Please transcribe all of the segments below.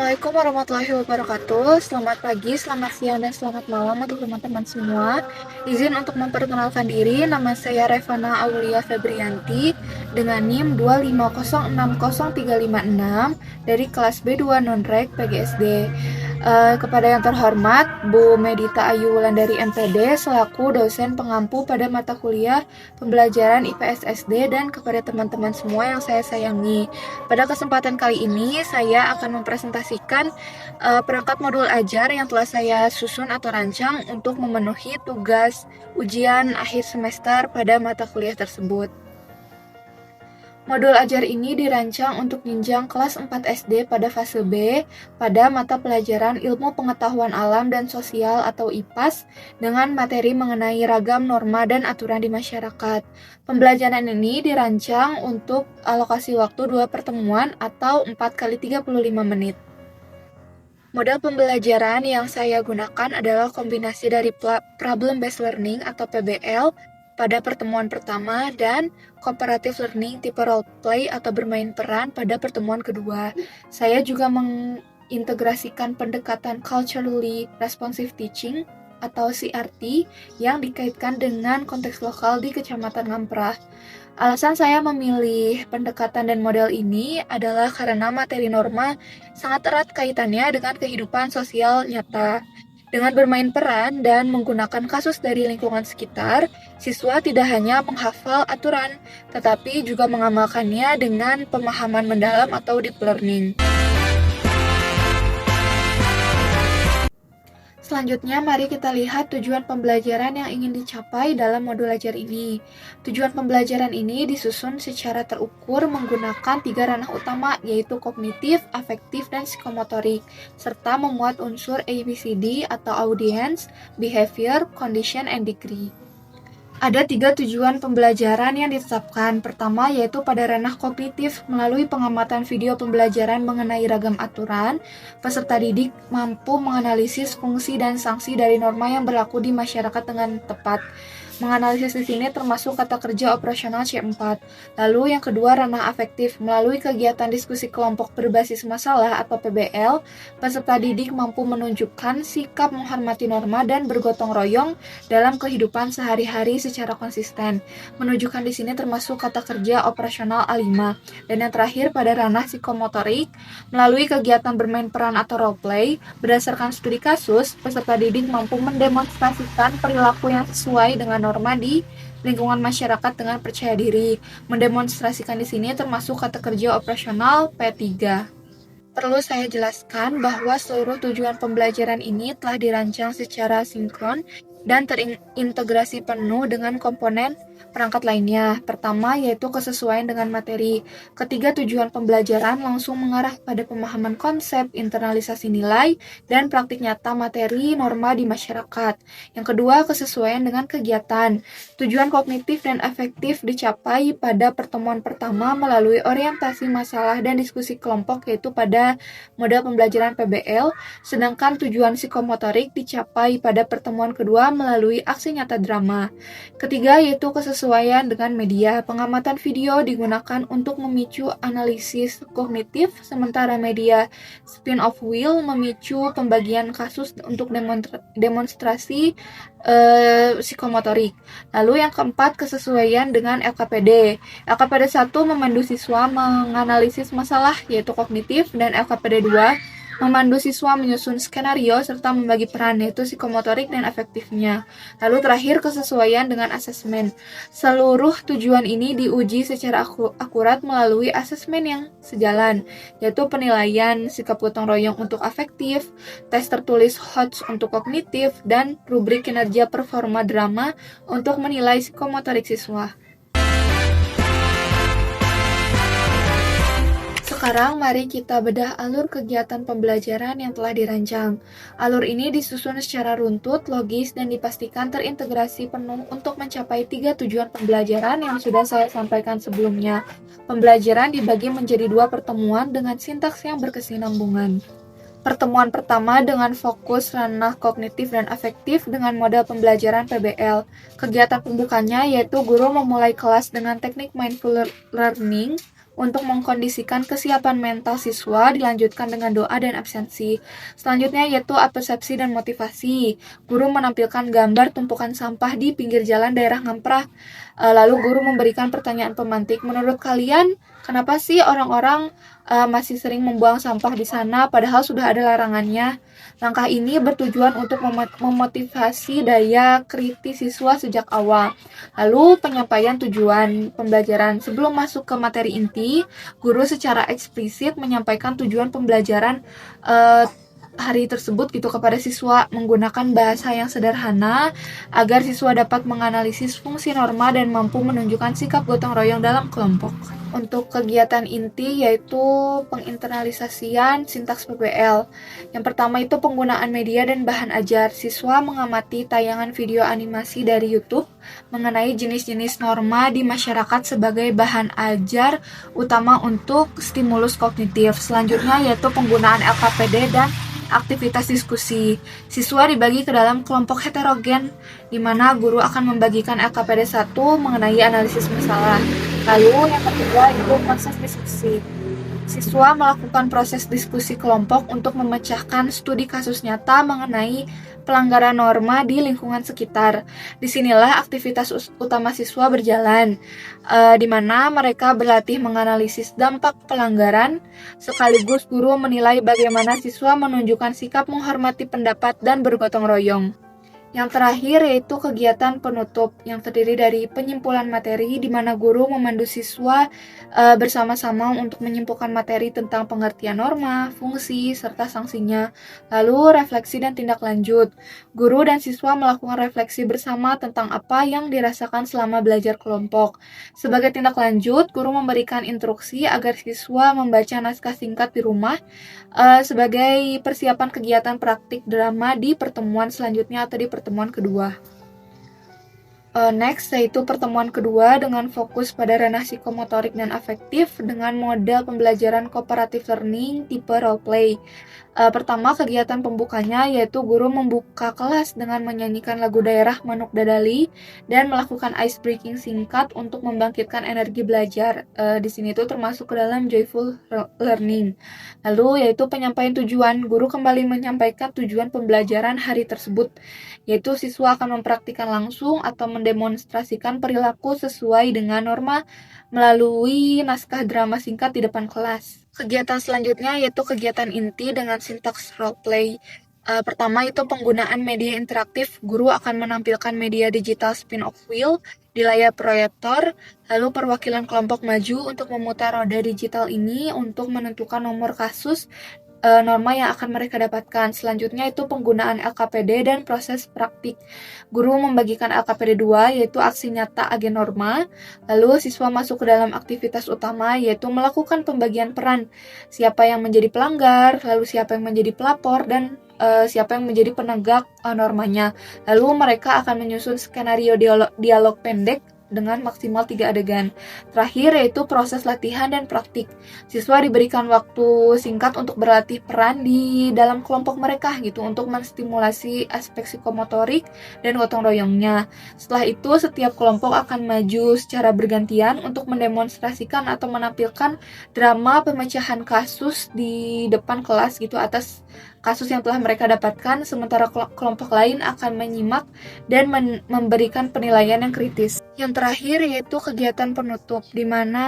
Assalamualaikum warahmatullahi wabarakatuh. Selamat pagi, selamat siang, dan selamat malam untuk teman-teman semua. Izin untuk memperkenalkan diri, nama saya Revana Aulia Febrianti dengan NIM 250603556 dari kelas B2 Non-Rek PGSD. Kepada yang terhormat, Bu Medita Ayu Wulandari MPD selaku dosen pengampu pada mata kuliah pembelajaran IPS SD dan kepada teman-teman semua yang saya sayangi. Pada kesempatan kali ini, saya akan mempresentasikan perangkat modul ajar yang telah saya susun atau rancang untuk memenuhi tugas ujian akhir semester pada mata kuliah tersebut. Modul ajar ini dirancang untuk jenjang kelas 4 SD pada fase B pada mata pelajaran Ilmu Pengetahuan Alam dan Sosial atau IPAS dengan materi mengenai ragam norma dan aturan di masyarakat. Pembelajaran ini dirancang untuk alokasi waktu 2 pertemuan atau 4 kali 35 menit. Model pembelajaran yang saya gunakan adalah kombinasi dari Problem Based Learning atau PBL pada pertemuan pertama dan Cooperative Learning tipe role play atau bermain peran pada pertemuan kedua. Saya juga mengintegrasikan pendekatan Culturally Responsive Teaching atau CRT yang dikaitkan dengan konteks lokal di Kecamatan Ngamprah. Alasan saya memilih pendekatan dan model ini adalah karena materi norma sangat erat kaitannya dengan kehidupan sosial nyata. Dengan bermain peran dan menggunakan kasus dari lingkungan sekitar, siswa tidak hanya menghafal aturan, tetapi juga mengamalkannya dengan pemahaman mendalam atau deep learning. Selanjutnya, mari kita lihat tujuan pembelajaran yang ingin dicapai dalam modul ajar ini. Tujuan pembelajaran ini disusun secara terukur menggunakan 3 ranah utama, yaitu kognitif, afektif, dan psikomotorik, serta memuat unsur ABCD atau audience, behavior, condition, and degree. Ada 3 tujuan pembelajaran yang ditetapkan. Pertama, yaitu pada ranah kognitif, melalui pengamatan video pembelajaran mengenai ragam aturan, peserta didik mampu menganalisis fungsi dan sanksi dari norma yang berlaku di masyarakat dengan tepat. Menganalisis di sini termasuk kata kerja operasional C4. Lalu yang kedua, ranah afektif. Melalui kegiatan diskusi kelompok berbasis masalah atau PBL, peserta didik mampu menunjukkan sikap menghormati norma dan bergotong royong dalam kehidupan sehari-hari secara konsisten. Menunjukkan di sini termasuk kata kerja operasional A5. Dan yang terakhir pada ranah psikomotorik, melalui kegiatan bermain peran atau role play, berdasarkan studi kasus, peserta didik mampu mendemonstrasikan perilaku yang sesuai dengan norma di lingkungan masyarakat dengan percaya diri. Mendemonstrasikan di sini termasuk kata kerja operasional P3. Perlu saya jelaskan bahwa seluruh tujuan pembelajaran ini telah dirancang secara sinkron dan terintegrasi penuh dengan komponen perangkat lainnya. Pertama, yaitu kesesuaian dengan materi. Ketiga, tujuan pembelajaran langsung mengarah pada pemahaman konsep, internalisasi nilai, dan praktik nyata materi norma di masyarakat. Yang kedua, kesesuaian dengan kegiatan. Tujuan kognitif dan afektif dicapai pada pertemuan pertama melalui orientasi masalah dan diskusi kelompok, yaitu pada model pembelajaran PBL, sedangkan tujuan psikomotorik dicapai pada pertemuan kedua melalui aksi nyata drama. Ketiga, yaitu kesesuaian dengan media. Pengamatan video digunakan untuk memicu analisis kognitif, sementara media spin-off wheel memicu pembagian kasus untuk demonstrasi psikomotorik. Lalu yang keempat, kesesuaian dengan LKPD. LKPD 1 memandu siswa menganalisis masalah, yaitu kognitif, dan LKPD 2 memandu siswa menyusun skenario serta membagi peran, yaitu psikomotorik dan afektifnya. Lalu terakhir, kesesuaian dengan asesmen. Seluruh tujuan ini diuji secara akurat melalui asesmen yang sejalan, yaitu penilaian sikap gotong royong untuk afektif, tes tertulis HOTS untuk kognitif, dan rubrik kinerja performa drama untuk menilai psikomotorik siswa. Sekarang mari kita bedah alur kegiatan pembelajaran yang telah dirancang. Alur ini disusun secara runtut, logis, dan dipastikan terintegrasi penuh untuk mencapai 3 tujuan pembelajaran yang sudah saya sampaikan sebelumnya. Pembelajaran dibagi menjadi 2 pertemuan dengan sintaks yang berkesinambungan. Pertemuan pertama dengan fokus ranah kognitif dan afektif dengan model pembelajaran PBL. Kegiatan pembukanya yaitu guru memulai kelas dengan teknik mindful learning Untuk mengkondisikan kesiapan mental siswa dilanjutkan dengan doa dan absensi. Selanjutnya yaitu persepsi dan motivasi. Guru menampilkan gambar tumpukan sampah di pinggir jalan daerah Ngamprah. Lalu guru memberikan pertanyaan pemantik. Menurut kalian, kenapa sih orang-orang masih sering membuang sampah di sana padahal sudah ada larangannya? Langkah ini bertujuan untuk memotivasi daya kritis siswa sejak awal. Lalu penyampaian tujuan pembelajaran. Sebelum masuk ke materi inti, guru secara eksplisit menyampaikan tujuan pembelajaran hari tersebut gitu kepada siswa menggunakan bahasa yang sederhana agar siswa dapat menganalisis fungsi norma dan mampu menunjukkan sikap gotong royong dalam kelompok. Untuk kegiatan inti yaitu penginternalisasian sintaks PBL. Yang pertama itu penggunaan media dan bahan ajar. Siswa mengamati tayangan video animasi dari YouTube mengenai jenis-jenis norma di masyarakat sebagai bahan ajar utama untuk stimulus kognitif. Selanjutnya yaitu penggunaan LKPD dan aktivitas diskusi. Siswa dibagi ke dalam kelompok heterogen, di mana guru akan membagikan LKPD 1 mengenai analisis masalah. Lalu yang kedua itu proses diskusi. Siswa melakukan proses diskusi kelompok untuk memecahkan studi kasus nyata mengenai pelanggaran norma di lingkungan sekitar. Disinilah aktivitas utama siswa berjalan, di mana mereka berlatih menganalisis dampak pelanggaran, sekaligus guru menilai bagaimana siswa menunjukkan sikap menghormati pendapat dan bergotong royong. Yang terakhir yaitu kegiatan penutup yang terdiri dari penyimpulan materi di mana guru memandu siswa bersama-sama untuk menyimpulkan materi tentang pengertian norma, fungsi, serta sanksinya. Lalu refleksi dan tindak lanjut. Guru dan siswa melakukan refleksi bersama tentang apa yang dirasakan selama belajar kelompok. Sebagai tindak lanjut, guru memberikan instruksi agar siswa membaca naskah singkat di rumah sebagai persiapan kegiatan praktik drama di pertemuan selanjutnya atau di pertemuan kedua. Next, yaitu pertemuan kedua dengan fokus pada ranah psikomotorik dan afektif dengan model pembelajaran cooperative learning tipe role play. Pertama, kegiatan pembukanya yaitu guru membuka kelas dengan menyanyikan lagu daerah Manuk Dadali dan melakukan ice breaking singkat untuk membangkitkan energi belajar. Di sini itu termasuk ke dalam joyful learning. Lalu yaitu penyampaian tujuan. Guru kembali menyampaikan tujuan pembelajaran hari tersebut, yaitu siswa akan mempraktikkan langsung atau mendemonstrasikan perilaku sesuai dengan norma melalui naskah drama singkat di depan kelas. Kegiatan selanjutnya yaitu kegiatan inti dengan sintaks role play. Pertama itu penggunaan media interaktif. Guru akan menampilkan media digital spin-off wheel di layar proyektor, lalu perwakilan kelompok maju untuk memutar roda digital ini untuk menentukan nomor kasus norma yang akan mereka dapatkan. Selanjutnya itu penggunaan LKPD dan proses praktik. Guru membagikan LKPD 2 yaitu aksi nyata agen norma. Lalu siswa masuk ke dalam aktivitas utama yaitu melakukan pembagian peran. Siapa yang menjadi pelanggar, lalu siapa yang menjadi pelapor, dan siapa yang menjadi penegak normanya. Lalu mereka akan menyusun skenario dialog pendek dengan maksimal 3 adegan. Terakhir yaitu proses latihan dan praktik. Siswa diberikan waktu singkat untuk berlatih peran di dalam kelompok mereka gitu untuk menstimulasi aspek psikomotorik dan gotong royongnya. Setelah itu setiap kelompok akan maju secara bergantian untuk mendemonstrasikan atau menampilkan drama pemecahan kasus di depan kelas gitu atas kasus yang telah mereka dapatkan, sementara kelompok lain akan menyimak dan memberikan penilaian yang kritis. Yang terakhir yaitu kegiatan penutup, di mana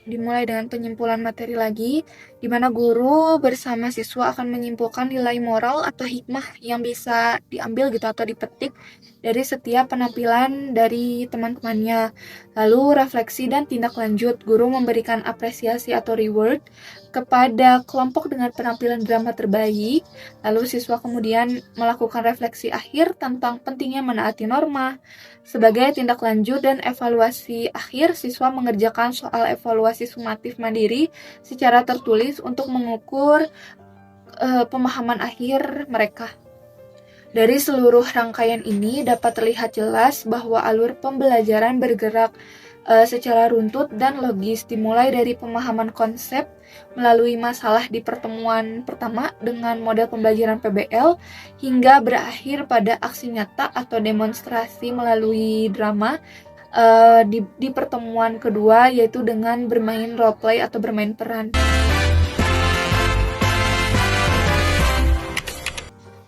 dimulai dengan penyimpulan materi lagi, di mana guru bersama siswa akan menyimpulkan nilai moral atau hikmah yang bisa diambil gitu atau dipetik dari setiap penampilan dari teman-temannya. Lalu refleksi dan tindak lanjut, guru memberikan apresiasi atau reward kepada kelompok dengan penampilan drama terbaik. Lalu siswa kemudian melakukan refleksi akhir tentang pentingnya menaati norma. Sebagai tindak lanjut dan evaluasi akhir, siswa mengerjakan soal evaluasi sumatif mandiri secara tertulis untuk mengukur pemahaman akhir mereka. Dari seluruh rangkaian ini dapat terlihat jelas bahwa alur pembelajaran bergerak secara runtut dan logis, dimulai dari pemahaman konsep melalui masalah di pertemuan pertama dengan model pembelajaran PBL hingga berakhir pada aksi nyata atau demonstrasi melalui drama di pertemuan kedua, yaitu dengan bermain role play atau bermain peran.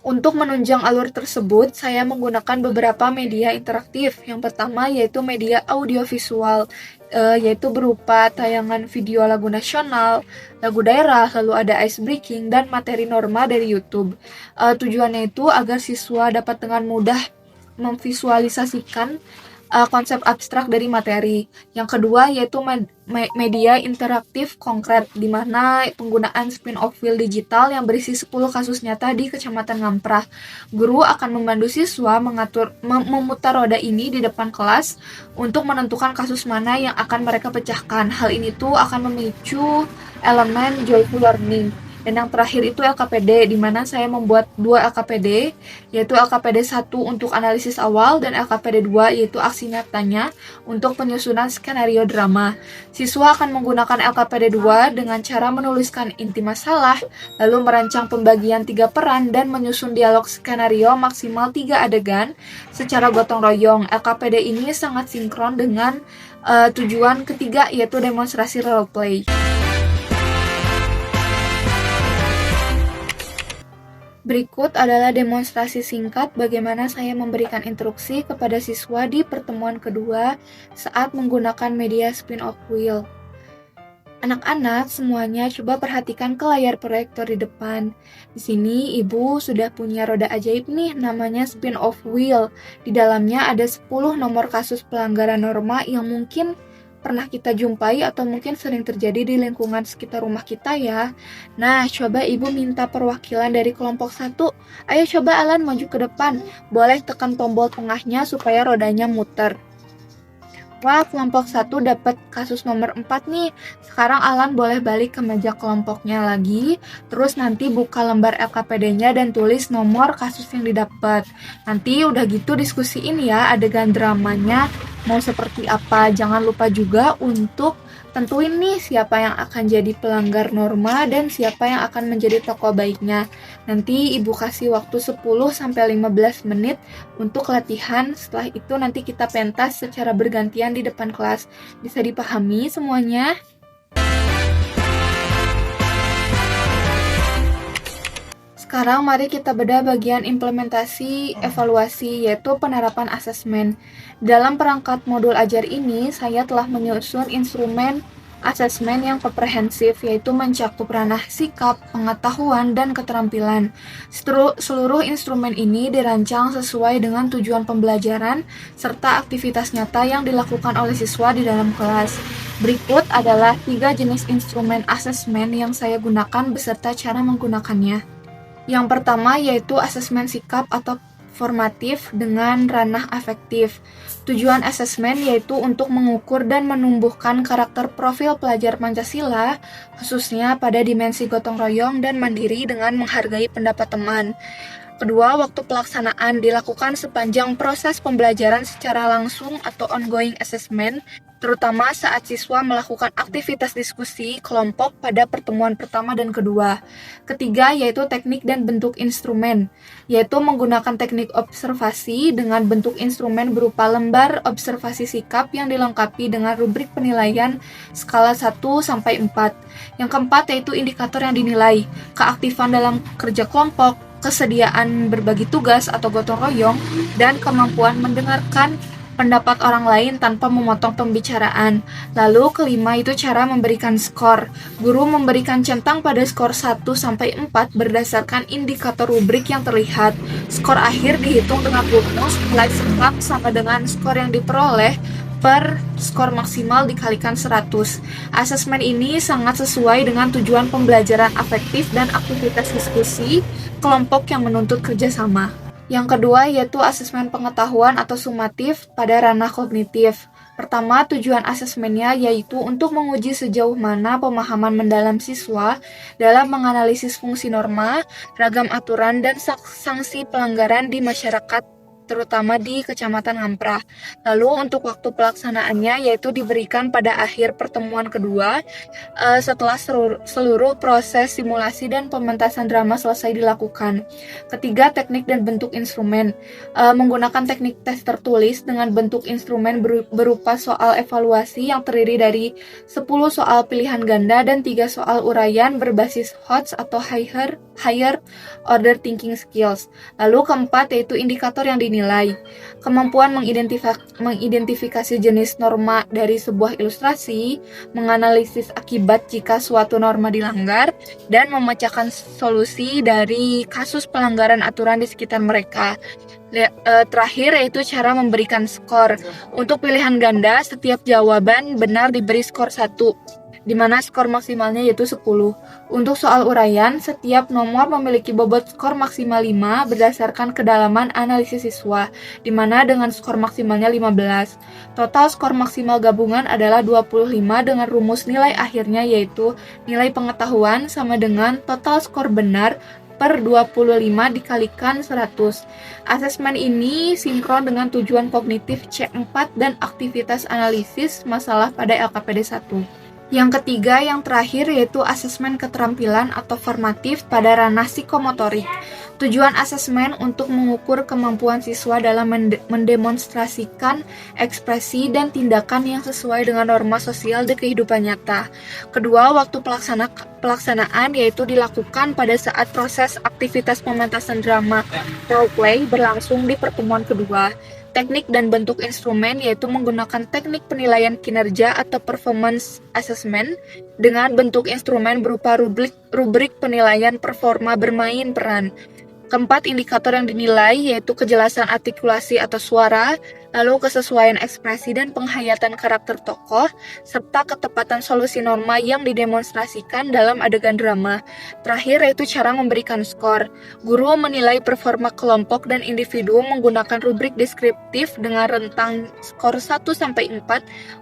Untuk menunjang alur tersebut, saya menggunakan beberapa media interaktif. Yang pertama yaitu media audiovisual, yaitu berupa tayangan video lagu nasional, lagu daerah, lalu ada ice breaking, dan materi norma dari YouTube. Tujuannya itu agar siswa dapat dengan mudah memvisualisasikan konsep abstrak dari materi. Yang kedua yaitu media interaktif konkret, di mana penggunaan spin-off wheel digital yang berisi 10 kasus nyata di Kecamatan Ngamprah. Guru akan membantu siswa memutar roda ini di depan kelas untuk menentukan kasus mana yang akan mereka pecahkan. Hal ini tuh akan memicu elemen joyful learning. Dan yang terakhir itu LKPD, di mana saya membuat 2 LKPD, yaitu LKPD 1 untuk analisis awal dan LKPD 2 yaitu aksi nyatanya untuk penyusunan skenario drama. Siswa akan menggunakan LKPD 2 dengan cara menuliskan inti masalah, lalu merancang pembagian 3 peran dan menyusun dialog skenario maksimal 3 adegan secara gotong royong. LKPD ini sangat sinkron dengan tujuan ketiga yaitu demonstrasi role play. Berikut adalah demonstrasi singkat bagaimana saya memberikan instruksi kepada siswa di pertemuan kedua saat menggunakan media spin-off wheel. Anak-anak semuanya coba perhatikan ke layar proyektor di depan. Di sini ibu sudah punya roda ajaib nih, namanya spin-off wheel. Di dalamnya ada 10 nomor kasus pelanggaran norma yang mungkin pernah kita jumpai atau mungkin sering terjadi di lingkungan sekitar rumah kita ya. Nah, coba ibu minta perwakilan dari kelompok 1. Ayo coba Alan maju ke depan. Boleh tekan tombol tengahnya supaya rodanya muter. Wah, kelompok 1 dapat kasus nomor 4 nih. Sekarang Alan boleh balik ke meja kelompoknya lagi. Terus nanti buka lembar LKPD-nya dan tulis nomor kasus yang didapat. Nanti udah gitu diskusiin ya adegan dramanya mau seperti apa. Jangan lupa juga untuk tentuin nih siapa yang akan jadi pelanggar norma dan siapa yang akan menjadi tokoh baiknya. Nanti ibu kasih waktu 10-15 menit untuk latihan. Setelah itu nanti kita pentas secara bergantian di depan kelas. Bisa dipahami semuanya? Sekarang mari kita bedah bagian implementasi evaluasi, yaitu penerapan asesmen. Dalam perangkat modul ajar ini, saya telah menyusun instrumen asesmen yang komprehensif, yaitu mencakup ranah sikap, pengetahuan, dan keterampilan. Seluruh instrumen ini dirancang sesuai dengan tujuan pembelajaran serta aktivitas nyata yang dilakukan oleh siswa di dalam kelas. Berikut adalah 3 jenis instrumen asesmen yang saya gunakan beserta cara menggunakannya. Yang pertama yaitu asesmen sikap atau formatif dengan ranah afektif. Tujuan asesmen yaitu untuk mengukur dan menumbuhkan karakter profil pelajar Pancasila, khususnya pada dimensi gotong royong dan mandiri dengan menghargai pendapat teman. Kedua, waktu pelaksanaan dilakukan sepanjang proses pembelajaran secara langsung atau ongoing assessment, terutama saat siswa melakukan aktivitas diskusi kelompok pada pertemuan pertama dan kedua. Ketiga, yaitu teknik dan bentuk instrumen, yaitu menggunakan teknik observasi dengan bentuk instrumen berupa lembar observasi sikap yang dilengkapi dengan rubrik penilaian skala 1-4. Yang keempat, yaitu indikator yang dinilai, keaktifan dalam kerja kelompok, kesediaan berbagi tugas atau gotong royong, dan kemampuan mendengarkan pendapat orang lain tanpa memotong pembicaraan. Lalu kelima itu cara memberikan skor. Guru memberikan centang pada skor 1-4 berdasarkan indikator rubrik yang terlihat. Skor akhir dihitung dengan rumus nilai sikap sama dengan skor yang diperoleh per skor maksimal dikalikan 100. Asesmen ini sangat sesuai dengan tujuan pembelajaran afektif dan aktivitas diskusi kelompok yang menuntut kerjasama. Yang kedua yaitu asesmen pengetahuan atau sumatif pada ranah kognitif. Pertama, tujuan asesmennya yaitu untuk menguji sejauh mana pemahaman mendalam siswa dalam menganalisis fungsi norma, ragam aturan, dan sanksi pelanggaran di masyarakat terutama di Kecamatan Ngamprah. Lalu untuk waktu pelaksanaannya yaitu diberikan pada akhir pertemuan kedua setelah seluruh proses simulasi dan pementasan drama selesai dilakukan. Ketiga, teknik dan bentuk instrumen. Menggunakan teknik tes tertulis dengan bentuk instrumen berupa soal evaluasi yang terdiri dari 10 soal pilihan ganda dan 3 soal uraian berbasis HOTS atau Higher Order Thinking Skills. Lalu keempat yaitu indikator yang dinilai. Kemampuan mengidentifikasi jenis norma dari sebuah ilustrasi, menganalisis akibat jika suatu norma dilanggar, dan memecahkan solusi dari kasus pelanggaran aturan di sekitar mereka. Terakhir yaitu cara memberikan skor. Untuk pilihan ganda, setiap jawaban benar diberi skor 1, di mana skor maksimalnya yaitu 10. Untuk soal uraian, setiap nomor memiliki bobot skor maksimal 5 berdasarkan kedalaman analisis siswa, di mana dengan skor maksimalnya 15. Total skor maksimal gabungan adalah 25 dengan rumus nilai akhirnya yaitu nilai pengetahuan sama dengan total skor benar per 25 dikalikan 100. Asesmen ini sinkron dengan tujuan kognitif C4 dan aktivitas analisis masalah pada LKPD 1. Yang ketiga, yang terakhir yaitu asesmen keterampilan atau formatif pada ranah psikomotorik. Tujuan asesmen untuk mengukur kemampuan siswa dalam mendemonstrasikan ekspresi dan tindakan yang sesuai dengan norma sosial di kehidupan nyata. Kedua, waktu pelaksanaan yaitu dilakukan pada saat proses aktivitas pementasan drama roleplay berlangsung di pertemuan kedua. Teknik dan bentuk instrumen yaitu menggunakan teknik penilaian kinerja atau performance assessment dengan bentuk instrumen berupa rubrik penilaian performa bermain peran. Keempat, indikator yang dinilai yaitu kejelasan artikulasi atau suara, lalu kesesuaian ekspresi dan penghayatan karakter tokoh, serta ketepatan solusi norma yang didemonstrasikan dalam adegan drama. Terakhir yaitu cara memberikan skor. Guru menilai performa kelompok dan individu menggunakan rubrik deskriptif dengan rentang skor 1-4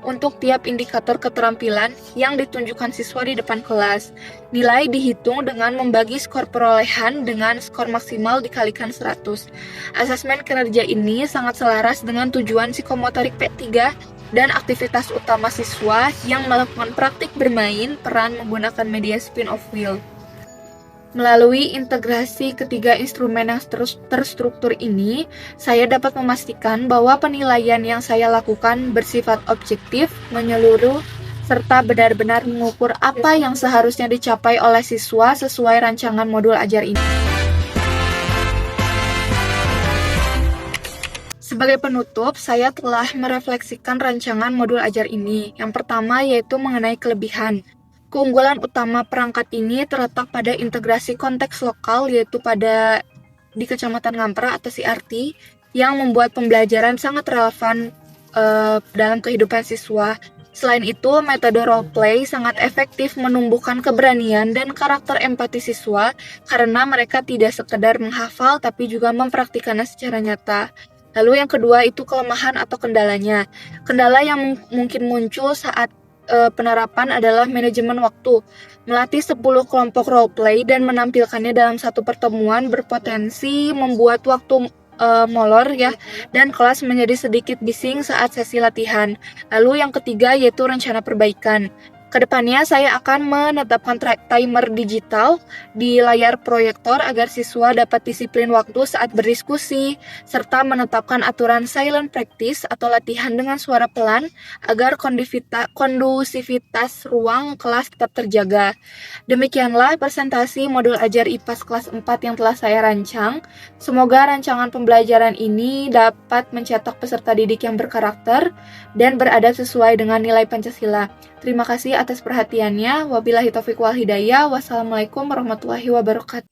untuk tiap indikator keterampilan yang ditunjukkan siswa di depan kelas. Nilai dihitung dengan membagi skor perolehan dengan skor maksimal dikalikan 100. Asesmen kinerja ini sangat selaras dengan tujuan psikomotorik P3 dan aktivitas utama siswa yang melakukan praktik bermain peran menggunakan media spin-off wheel. Melalui integrasi ketiga instrumen yang terstruktur ini, saya dapat memastikan bahwa penilaian yang saya lakukan bersifat objektif, menyeluruh, serta benar-benar mengukur apa yang seharusnya dicapai oleh siswa sesuai rancangan modul ajar ini. Sebagai penutup, saya telah merefleksikan rancangan modul ajar ini. Yang pertama yaitu mengenai kelebihan. Keunggulan utama perangkat ini terletak pada integrasi konteks lokal yaitu di Kecamatan Ngamprah atau CRT yang membuat pembelajaran sangat relevan dalam kehidupan siswa. Selain itu, metode roleplay sangat efektif menumbuhkan keberanian dan karakter empati siswa karena mereka tidak sekedar menghafal tapi juga mempraktikannya secara nyata. Lalu yang kedua itu kelemahan atau kendalanya. Kendala yang mungkin muncul saat penerapan adalah manajemen waktu. Melatih 10 kelompok roleplay dan menampilkannya dalam satu pertemuan berpotensi membuat waktu molor ya, dan kelas menjadi sedikit bising saat sesi latihan. Lalu yang ketiga yaitu rencana perbaikan. Kedepannya saya akan menetapkan timer digital di layar proyektor agar siswa dapat disiplin waktu saat berdiskusi, serta menetapkan aturan silent practice atau latihan dengan suara pelan agar kondusivitas ruang kelas tetap terjaga. Demikianlah presentasi modul ajar IPAS kelas 4 yang telah saya rancang. Semoga rancangan pembelajaran ini dapat mencetak peserta didik yang berkarakter dan beradab sesuai dengan nilai Pancasila. Terima kasih atas perhatiannya. Wabillahi taufiq wal hidayah. Wassalamualaikum warahmatullahi wabarakatuh.